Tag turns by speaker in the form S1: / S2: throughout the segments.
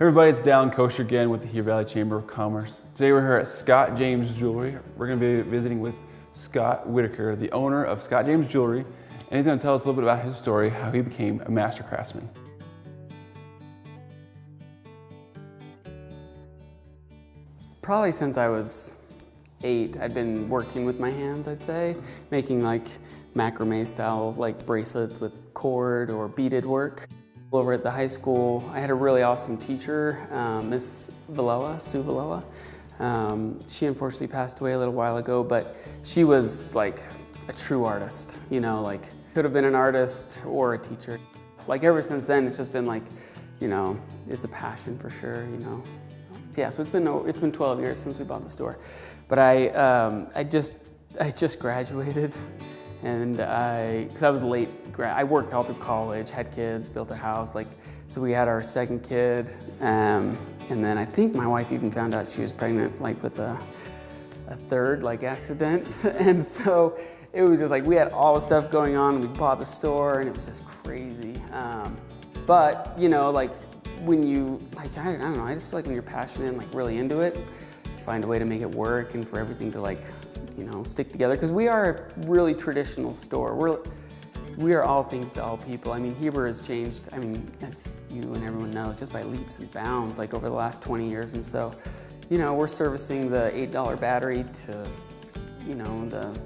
S1: Everybody, it's Dallin Kosher again with the Heber Valley Chamber of Commerce. Today we're here at Scott James Jewelry. We're going to be visiting with Scott Whitaker, the owner of Scott James Jewelry, and he's going to tell us a little bit about his story, how he became a master craftsman.
S2: Probably since I was 8, I'd been working with my hands, I'd say, making like macrame style like bracelets with cord or beaded work. Over at the high school, I had a really awesome teacher, Miss Villela, Sue Villela. She unfortunately passed away a little while ago, but she was like a true artist, you know, like could have been an artist or a teacher. Like ever since then, it's just been like, you know, it's a passion for sure, you know. Yeah, so it's been 12 years since we bought the store, but I just graduated, and because I was late. I worked all through college, had kids, built a house, like, so we had our second kid, and then I think my wife even found out she was pregnant, like with a third, like, accident, and so it was just like, we had all the stuff going on, we bought the store, and it was just crazy, but, you know, like, when you, like, I don't know, I just feel like when you're passionate and like really into it, you find a way to make it work and for everything to, like, you know, stick together, because we are a really traditional store. We are all things to all people. I mean, Heber has changed, I mean, as you and everyone knows, just by leaps and bounds, like over the last 20 years. And so, you know, we're servicing the $8 battery to, you know, the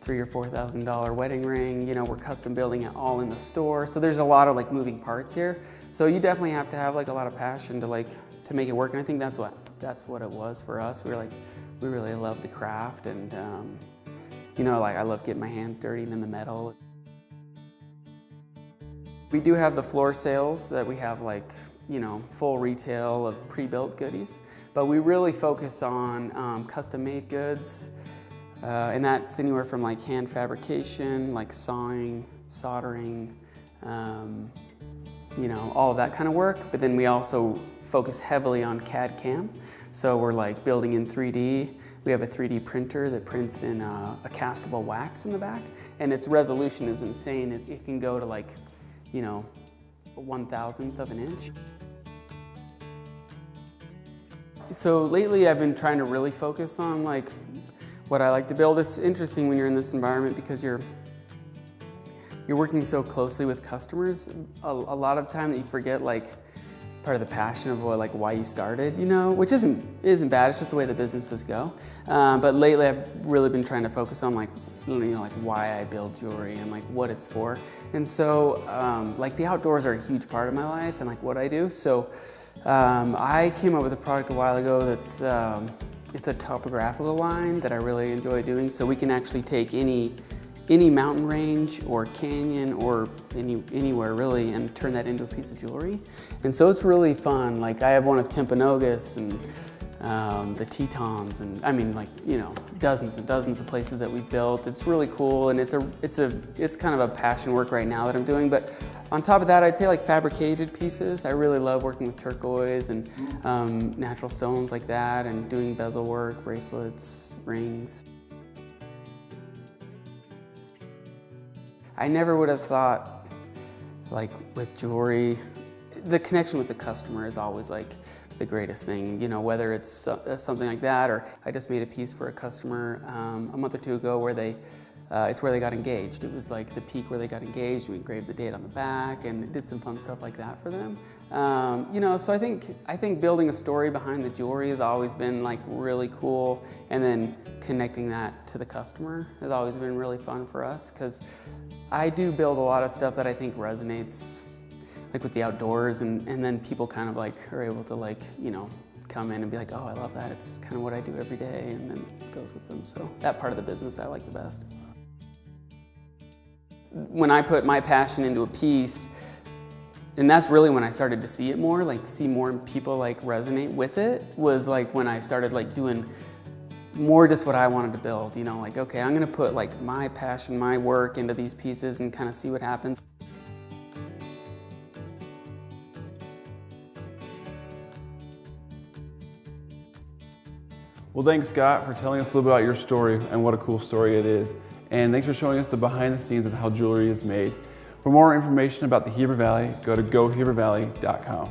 S2: $3,000 or $4,000 wedding ring. You know, we're custom building it all in the store. So there's a lot of like moving parts here. So you definitely have to have like a lot of passion to make it work. And I think that's what it was for us. We really love the craft, and you know, like, I love getting my hands dirty and in the metal. We do have the floor sales that we have, like, you know, full retail of pre-built goodies, but we really focus on custom-made goods, and that's anywhere from like hand fabrication, like sawing, soldering, you know, all of that kind of work. But then we also focus heavily on CAD/CAM, so we're like building in 3D. We have a 3D printer that prints in a castable wax in the back, and its resolution is insane. It can go to like, you know, 1/1000th of an inch. So lately I've been trying to really focus on like what I like to build. It's interesting when you're in this environment because you're working so closely with customers. A lot of time that you forget like part of the passion of like why you started, you know, which isn't bad. It's just the way the businesses go. But lately I've really been trying to focus on like, you know, like why I build jewelry and like what it's for. And so like the outdoors are a huge part of my life and like what I do. So I came up with a product a while ago that's it's a topographical line that I really enjoy doing. So we can actually take any mountain range or canyon or anywhere really and turn that into a piece of jewelry. And so it's really fun. Like, I have one of Timpanogos and the Tetons, and I mean, like, you know, dozens and dozens of places that we've built. It's really cool, and it's kind of a passion work right now that I'm doing. But on top of that, I'd say like fabricated pieces. I really love working with turquoise and natural stones like that, and doing bezel work, bracelets, rings. I never would have thought, like, with jewelry, the connection with the customer is always like the greatest thing, you know, whether it's something like that, or I just made a piece for a customer a month or two ago where it's where they got engaged. It was like the peak where they got engaged. We engraved the date on the back and did some fun stuff like that for them. You know, so I think building a story behind the jewelry has always been like really cool, and then connecting that to the customer has always been really fun for us, because I do build a lot of stuff that I think resonates like with the outdoors, and then people kind of like are able to, like, you know, come in and be like, oh, I love that. It's kind of what I do every day, and then it goes with them. So that part of the business I like the best. When I put my passion into a piece, and that's really when I started to see it more, like see more people like resonate with it, was like when I started like doing more just what I wanted to build, you know, like, okay, I'm gonna put like my passion, my work into these pieces and kind of see what happens.
S1: Well, thanks, Scott, for telling us a little bit about your story and what a cool story it is. And thanks for showing us the behind the scenes of how jewelry is made. For more information about the Heber Valley, go to gohebervalley.com.